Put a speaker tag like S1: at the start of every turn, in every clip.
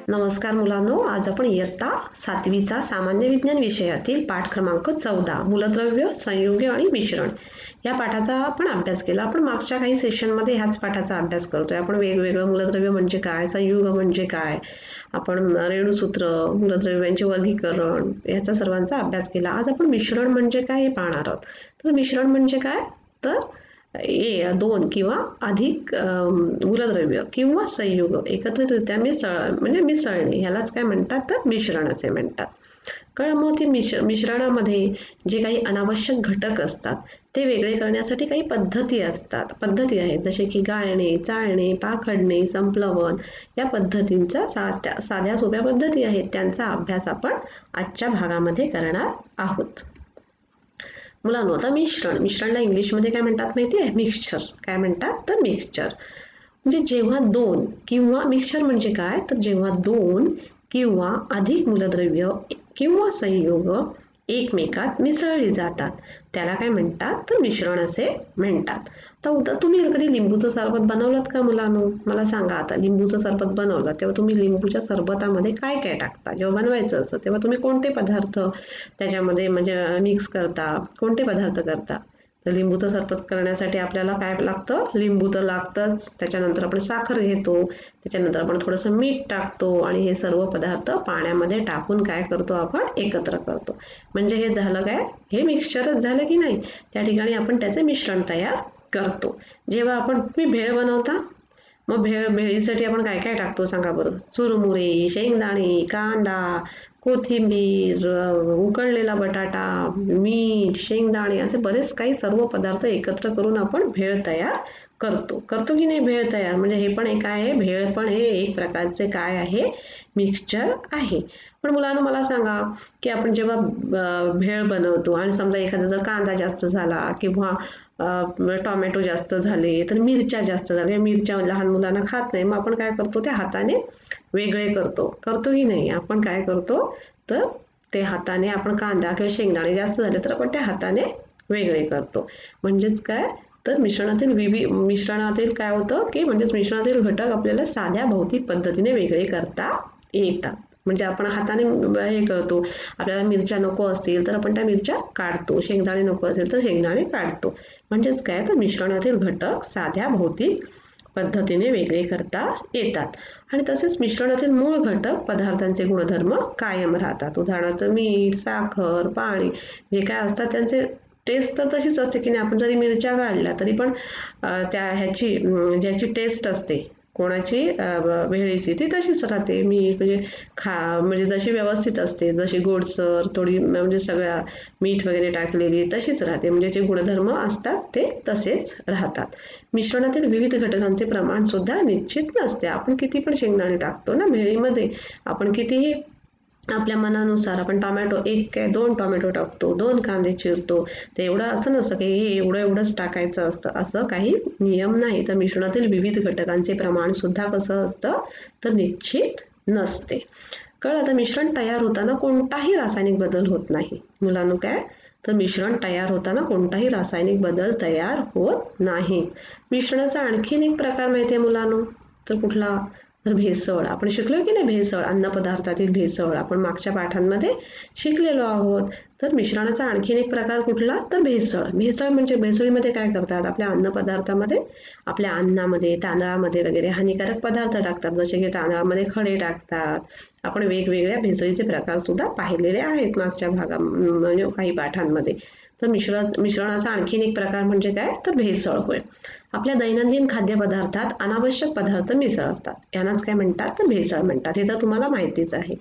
S1: नमस्कार मुलांनो, आज आपण इयत्ता 7वीचा सामान्य विज्ञान विषयातील पाठ क्रमांक 14 मूलद्रव्य, संयुगे आणि मिश्रण या पाठाचा आपण अभ्यास केला. आपण मागच्या काही सेशनमध्ये ह्याच पाठाचा अभ्यास करतोय. आपण वेगवेगळं मूलद्रव्य म्हणजे काय, संयुग म्हणजे काय, आपण रेणुसूत्र, मूलद्रव्यांचे वर्गीकरण याचा सर्वांचा अभ्यास केला. आज आपण मिश्रण म्हणजे काय हे पाहणार आहोत. तर मिश्रण म्हणजे काय, तर दोन किंवा अधिक मूलद्रव्य किंवा संयुग एकत्रितरित्या मिसळणे ह्यालाच काय म्हणतात, तर मिश्रण असे म्हणतात. कारण मग ते मिश्रणामध्ये जे काही अनावश्यक घटक असतात ते वेगळे करण्यासाठी काही पद्धती आहेत, जसे की गाळणे, चाळणे, पाखडणे, संप्लवन या पद्धतींच्या साध्या सोप्या पद्धती आहेत. त्यांचा अभ्यास आपण आजच्या भागामध्ये करणार आहोत. मुलांनो, आता मिश्रणला इंग्लिशमध्ये काय म्हणतात माहिती आहे? मिक्सचर. काय म्हणतात, तर मिक्सचर. म्हणजे जेव्हा दोन किंवा मिक्सचर म्हणजे काय, तर जेव्हा दोन किंवा अधिक मूलद्रव्य किंवा संयुग एकमेकात मिसळली जातात त्याला काय म्हणतात, तर मिश्रण असे म्हणतात. तर तुम्ही कधी लिंबूचं सरबत बनवलं का मुलांनो? मला सांगा. आता लिंबूचं सरबत बनवलं तेव्हा तुम्ही लिंबूच्या सरबतामध्ये काय काय टाकता? जेव्हा बनवायचं असतं तेव्हा तुम्ही कोणते पदार्थ त्याच्यामध्ये मिक्स करता, कोणते पदार्थ करता? तर लिंबूचं सरबत करण्यासाठी आपल्याला काय लागतं? लिंबू तर लागतंच. त्याच्यानंतर आपण साखर घेतो, त्याच्यानंतर आपण थोडंसं मीठ टाकतो आणि हे सर्व पदार्थ पाण्यामध्ये टाकून काय करतो, आपण एकत्र करतो. म्हणजे हे झालं काय, हे मिक्सचरच झालं की नाही. त्या ठिकाणी आपण त्याचे मिश्रण तयार करतो. जेव्हा तुम्ही भेळ बनवता, मग भेळीसाठी आपण काय काय टाकतो सांगा बरं? चुरमुरे, शेंगदाणे, कांदा, कोथिंबीर, उकळलेला बटाटा, मीठ, शेंगदाणे असे बरेच काही सर्व पदार्थ एकत्र करून आपण भेळ तयार करतो की नाही भेळ तयार. म्हणजे हे पण काय आहे, भेळ पण हे एक प्रकारचे काय आहे, मिक्सचर आहे. पण मुलांनो मला सांगा की आपण जेव्हा भेळ बनवतो आणि समजा एखादा जर कांदा जास्त झाला किंवा टोमॅटो जास्त झाले, तर मिरच्या जास्त झाल्या, मिरच्या लहान मुलांना खात नाही, मग आपण काय करतो, त्या हाताने वेगळे करतो की नाही. आपण काय करतो, तर ते हाताने आपण कांदा किंवा शेंगदाणे जास्त झाले तर आपण त्या हाताने वेगळे करतो. म्हणजेच काय, तर मिश्रणातील काय होतं की मिश्रणातील घटक आपल्याला साध्या भौतिक पद्धतीने वेगळे करता येतात. म्हणजे आपण हाताने हे करतो. आपल्याला मिरच्या नको असतील तर आपण त्या मिरच्या काढतो, शेंगदाणे नको असेल तर शेंगदाणे काढतो. म्हणजेच काय, तर मिश्रणातील घटक साध्या भौतिक पद्धतीने वेगळे करता येतात. आणि तसेच मिश्रणातील मूळ घटक पदार्थांचे गुणधर्म कायम राहतात. उदाहरणार्थ मीठ, साखर, पाणी जे काय असतात त्यांचे टेस्ट तर तशीच असते की नाही. आपण जरी मिरच्या काढल्या तरी पण ज्याची टेस्ट असते कोणाची, भेळीची, ती तशीच राहते. मीठ जशी व्यवस्थित असते, जशी गोडसर थोडी सगळ्या मीठ वगैरे टाकलेली तशीच राहते. म्हणजे जे गुणधर्म असतात ते तसेच राहतात. मिश्रणातील विविध घटकांचे प्रमाण सुद्धा निश्चित नसते. आपण किती पण शेंगदाणे टाकतो ना भेळीमध्ये, आपण कितीही आपल्या मनानुसार आपण टोमॅटो 2 टोमॅटो टाकतो, 2 कांदे चिरतो, ते एवढं असं नसतं की हे एवढंच टाकायचं असतं, असं काही नियम नाही. तर मिश्रणातील विविध घटकांचे प्रमाण सुद्धा कसं असतं, तर निश्चित नसते. कळलं? तर मिश्रण तयार होताना कोणताही रासायनिक बदल होत नाही. मुलांनो काय, तर मिश्रण तयार होताना कोणताही रासायनिक बदल तयार होत नाही. मिश्रणाचा आणखीन एक प्रकार माहिती आहे मुलांनो, तर कुठला, तर भेसळ. आपण शिकलो की नाही भेसळ, अन्नपदार्थातील भेसळ आपण मागच्या पाठांमध्ये शिकलेलो आहोत. तर मिश्रणाचा आणखीन एक प्रकार कुठला, तर भेसळ म्हणजे भेसळीमध्ये काय करतात, आपल्या अन्नपदार्थामध्ये, आपल्या अन्नामध्ये, तांदळामध्ये वगैरे हानिकारक पदार्थ टाकतात. जसे की तांदळामध्ये खडे टाकतात. आपण वेगवेगळ्या भेसळीचे प्रकार सुद्धा पाहिलेले आहेत मागच्या काही पाठांमध्ये. तर मिश्रणाचा आणखीन एक प्रकार म्हणजे काय, तर भेसळ होय. आपल्या दैनंदिन खाद्यपदार्थात अनावश्यक पदार्थ मिसळ असतात, यांनाच काय म्हणतात, तर भेसळ म्हणतात. हे तर तुम्हाला माहितीच आहे.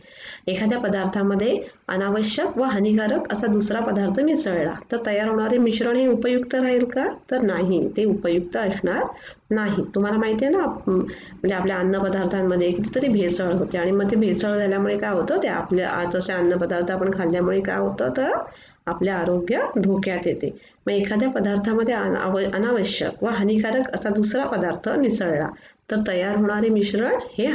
S1: एखाद्या पदार्थामध्ये अनावश्यक व हानिकारक असा दुसरा पदार्थ मिसळला तर तयार होणारे मिश्रण हे उपयुक्त राहील का, तर नाही, ते उपयुक्त असणार नाही. तुम्हाला माहिती आहे ना, म्हणजे आपल्या अन्नपदार्थांमध्ये कितीतरी भेसळ होते आणि मग ते भेसळ झाल्यामुळे काय होतं, ते आपल्या जसे अन्नपदार्थ आपण खाल्ल्यामुळे काय होतं, तर आपले आरोग्य धोक्यात येते. मग एखाद्या पदार्थामध्ये अनावश्यक व हानिकारक असा दुसरा पदार्थ मिसळला तर तयार होणारे मिश्रण हे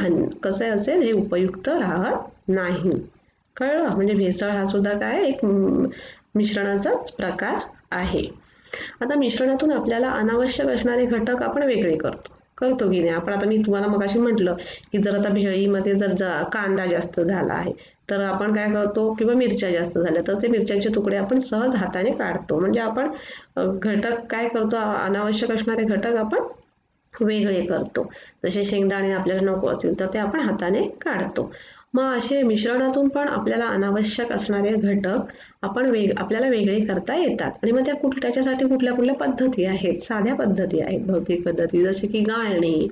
S1: कसे असेल, हे उपयुक्त राहत नाही. कळलं? म्हणजे भेसळ हा सुद्धा काय एक मिश्रणाचाच प्रकार आहे. आता मिश्रणातून आपल्याला अनावश्यक असणारे घटक आपण वेगळे करतो. करतो की नाही आपण. आता मी तुम्हाला मगाशी म्हटलं की जर आता भेळीमध्ये जर कांदा जास्त झाला आहे तर आपण काय करतो, किंवा मिरच्या जास्त झाल्या तर ते मिरच्यांचे तुकडे आपण सहज हाताने काढतो. म्हणजे आपण घटक काय करतो, अनावश्यक असणारे घटक आपण वेगळे करतो. जसे शेंगदाणे आपल्याला नको असतील तर ते आपण हाताने काढतो. मग असे मिश्रणातून पण आपल्याला अनावश्यक असणारे घटक आपण आपल्याला वेगळे करता येतात. आणि मग त्याच्यासाठी कुठल्या कुठल्या पद्धती आहेत, साध्या पद्धती आहेत, भौतिक पद्धती, जसे की गाळणे,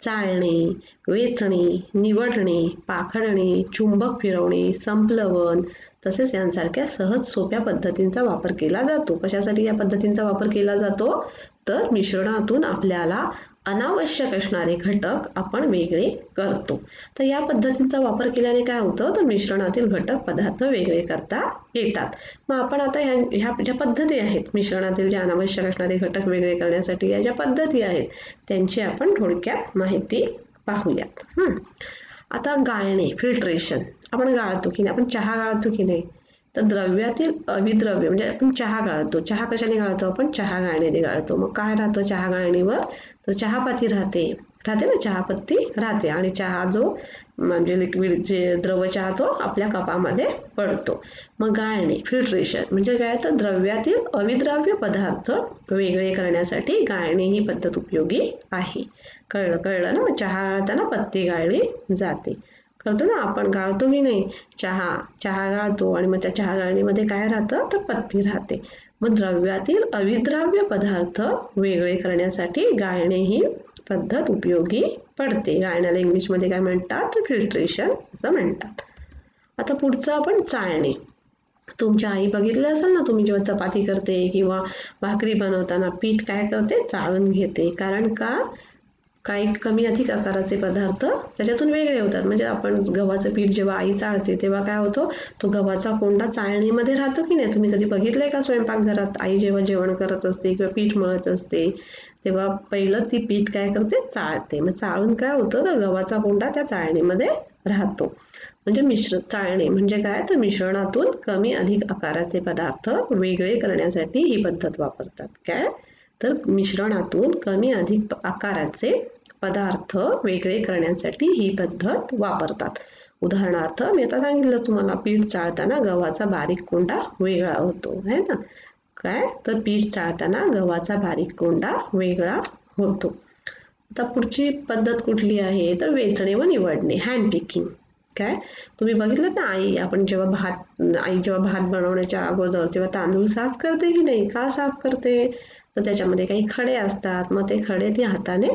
S1: चाळणे, वेचणे, निवडणे, पाखडणे, चुंबक फिरवणे, संपलवन, तसेच यांसारख्या सहज सोप्या पद्धतींचा वापर केला जातो. कशासाठी या पद्धतींचा वापर केला जातो, तर मिश्रणातून आपल्याला अनावश्यक असणारे घटक आपण वेगळे करतो. तर या पद्धतींचा वापर केल्याने काय होतं, तर मिश्रणातील घटक पदार्थ वेगळे करता येतात. मग आपण आता ह्या ज्या पद्धती आहेत मिश्रणातील जे अनावश्यक असणारे घटक वेगळे करण्यासाठी या ज्या पद्धती आहेत त्यांची आपण थोडक्यात माहिती पाहूयात. आता गाळणे, फिल्ट्रेशन. आपण गाळतो की नाही, आपण चहा गाळतो की नाही, तर द्रव्यातील अविद्रव्य म्हणजे आपण चहा गाळतो. चहा कशाने गाळतो, आपण चहा गाळणीने गाळतो. मग काय राहतं चहा गाळणीवर, तर चहापाती राहते ना, चहापत्ती राहते. आणि चहा जो म्हणजे लिक्विड जे द्रव चहा तो आपल्या कपामध्ये पडतो. मग गाळणे, फिल्ट्रेशन म्हणजे काय, तर द्रव्यातील अविद्राव्य पदार्थ वेगळे करण्यासाठी गाळणे ही पद्धत उपयोगी आहे. कळलं ना. मग चहा गाळताना पत्ती गाळली जाते. करतो ना आपण, गाळतो की नाही चहा गाळतो आणि मग त्या चहा गाळणीमध्ये काय राहतं, तर पत्ती राहते. मग द्रव्यातील अविद्राव्य पदार्थ वेगळे करण्यासाठी गाळणे ही पद्धत उपयोगी पडते. गाळण्याला इंग्लिशमध्ये काय म्हणतात, तर फिल्ट्रेशन असं म्हणतात. आता पुढचं आपण चाळणे. तुमच्या आई बघितलं असेल ना, तुम्ही जेव्हा चपाती करते किंवा भाकरी बनवताना पीठ काय करते, चाळून घेते. कारण का, काही कमी अधिक आकाराचे पदार्थ त्याच्यातून वेगळे होतात. म्हणजे आपण गव्हाचं पीठ जेव्हा आई चाळते तेव्हा काय होतो, तो गव्हाचा कोंडा चाळणीमध्ये राहतो की नाही. तुम्ही कधी बघितलंय का स्वयंपाकघरात आई जेव्हा जेवण करत असते किंवा पीठ मळत असते तेव्हा पहिलं ती पीठ काय करते, चाळते. मग चाळून काय होतं, तर गव्हाचा कोंडा त्या चाळणीमध्ये राहतो. म्हणजे चाळणे म्हणजे काय, तर मिश्रणातून कमी अधिक आकाराचे पदार्थ वेगळे करण्यासाठी ही पद्धत वापरतात. काय, तर मिश्रणातून कमी अधिक आकाराचे पदार्थ वेगळे करण्यासाठी ही पद्धत वापरतात. उदाहरणार्थ मी आता सांगितलं तुम्हाला, पीठ चाळताना गव्हाचा बारीक कोंडा वेगळा होतो है ना. काय, तर पीठ चाळताना गव्हाचा बारीक कोंडा वेगळा होतो. आता पुढची पद्धत कुठली आहे, तर वेचणे व निवडणे, हँड पिकिंग. काय, तुम्ही बघितलं ना, आई जेव्हा भात बनवण्याच्या अगोदर तेव्हा तांदूळ साफ करते की नाही. का साफ करते, तर त्याच्यामध्ये काही खडे असतात. मग ते खडे ती हाताने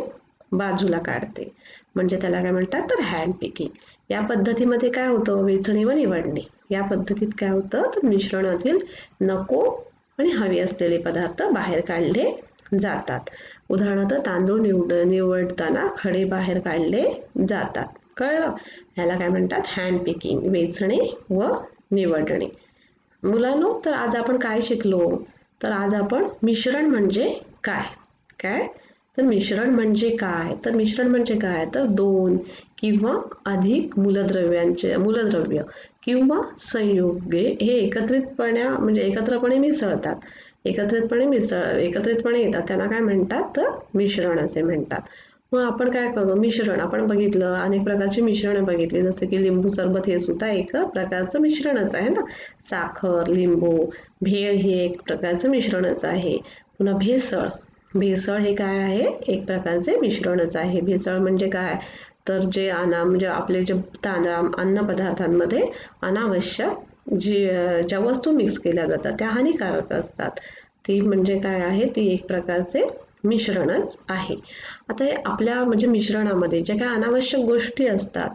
S1: बाजूला काढते. म्हणजे त्याला काय म्हणतात, तर हँड पिकिंग. या पद्धतीमध्ये काय होतं, वेचणे व निवडणे या पद्धतीत काय होतं, तर मिश्रणातील नको आणि हवे असलेले पदार्थ बाहेर काढले जातात. उदाहरणार्थ तांदूळ निवडताना खडे बाहेर काढले जातात. कळलं, ह्याला काय म्हणतात, हँड पिकिंग, वेचणे व निवडणे. मुलांनो, तर आज आपण काय शिकलो, तर आज आपण मिश्रण म्हणजे काय, तर मिश्रण म्हणजे काय, तर दोन किंवा अधिक मूलद्रव्य किंवा संयुगे हे एकत्रपणे मिसळतात. एकत्रितपणे येतात त्यांना काय म्हणतात, तर मिश्रण असे म्हणतात. मग आपण काय करतो, मिश्रण आपण बघितलं, अनेक प्रकारची मिश्रण बघितली, जसं की लिंबू सरबत हे सुद्धा एक प्रकारचं मिश्रणच आहे ना. साखर, लिंबू, भेळ हे एक प्रकारचं मिश्रणच आहे. पुन्हा भेसळ हे काय आहे, एक प्रकारचे मिश्रणच आहे. भेसळ म्हणजे काय, तर म्हणजे आपले जे अन्न पदार्थांमध्ये अनावश्यक ज्या वस्तू मिक्स केल्या जातात त्या हानिकारक असतात. ती म्हणजे काय आहे, ती एक प्रकारचे मिश्रणच आहे. आता आपल्या म्हणजे मिश्रणामध्ये ज्या काही अनावश्यक गोष्टी असतात,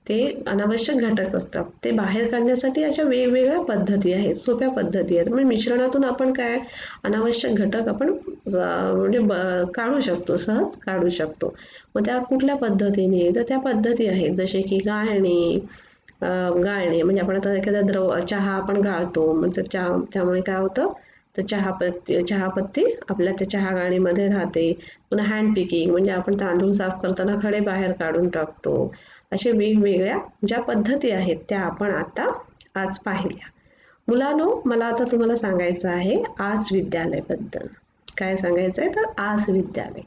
S1: ते अनावश्यक घटक असतात, ते बाहेर काढण्यासाठी अशा वेगवेगळ्या पद्धती आहेत, सोप्या पद्धती आहेत. म्हणजे मिश्रणातून आपण काय अनावश्यक घटक आपण म्हणजे सहज काढू शकतो. मग त्या कुठल्या पद्धतीने, तर त्या पद्धती आहेत जसे की गाळणे म्हणजे आपण आता एखादा चहा आपण गाळतो, म्हणजे त्यामुळे काय होतं, तर चहापत्ती आपल्या त्या चहा गाळणीमध्ये राहते. पुन्हा हँड पिकिंग म्हणजे आपण तांदूळ साफ करताना खडे बाहेर काढून टाकतो. अशा वेगवेगळ्या ज्या पद्धती आहेत त्या आपण आज पाहिल्या. मुलांनो, मला आता तुम्हाला सांगायचं आहे आस विद्यालय बद्दल. काय सांगायचं आहे, तर आस विद्यालय.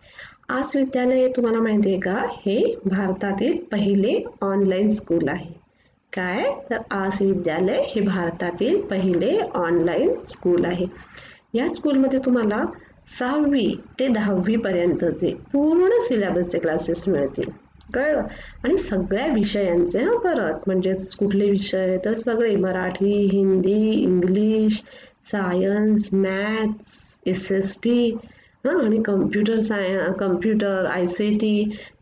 S1: आस विद्यालय तुम्हाला माहिती आहे का, हे भारतातील पहिले ऑनलाईन स्कूल आहे. काय तर आस विद्यालय हे भारतातील पहिले ऑनलाईन स्कूल आहे. या स्कूलमध्ये तुम्हाला 6वी ते 10वी पर्यंतचे पूर्ण सिलेबसचे क्लासेस मिळतील. कळलं? आणि सगळ्या विषयांचे परत म्हणजे कुठले विषय तर सगळे Marathi, Hindi, English, science, maths, SST आणि कम्प्युटर ICT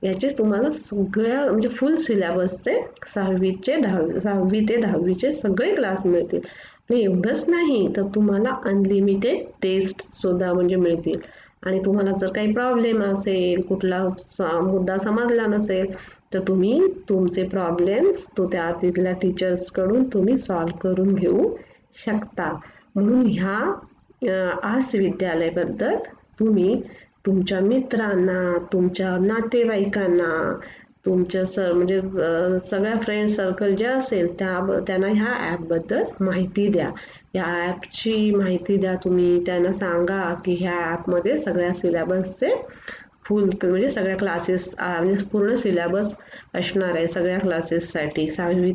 S1: याचे तुम्हाला सगळ्या म्हणजे फुल सिलेबसचे 6वी ते 10वीचे सगळे क्लास मिळतील. आणि एवढंच नाही तर तुम्हाला अनलिमिटेड टेस्ट सुद्धा म्हणजे मिळतील. आणि तुम्हाला जर काही प्रॉब्लेम असेल, कुठला मुद्दा समजला नसेल तर तुम्ही तुमचे प्रॉब्लेम्स त्या तिथल्या टीचर्सकडून तुम्ही सॉल्व्ह करून घेऊ शकता. म्हणून ह्या आस विद्यालयाबद्दल तुम्ही तुमच्या मित्रांना, तुमच्या नातेवाईकांना, तुमच्या म्हणजे सगळ्या फ्रेंड सर्कल जे असेल त्यांना ह्या ॲपबद्दल माहिती द्या. या ॲपची माहिती द्या. तुम्ही त्यांना सांगा की ह्या ॲपमध्ये सगळ्या सिलेबसचे फुल म्हणजे सगळ्या क्लासेस म्हणजे पूर्ण सिलेबस असणार आहे सगळ्या क्लासेससाठी 6वी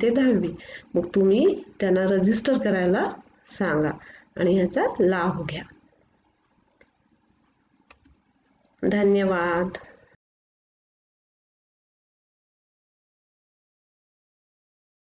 S1: ते 10वी. मग तुम्ही त्यांना रजिस्टर करायला सांगा आणि ह्याचा लाभ घ्या. धन्यवाद.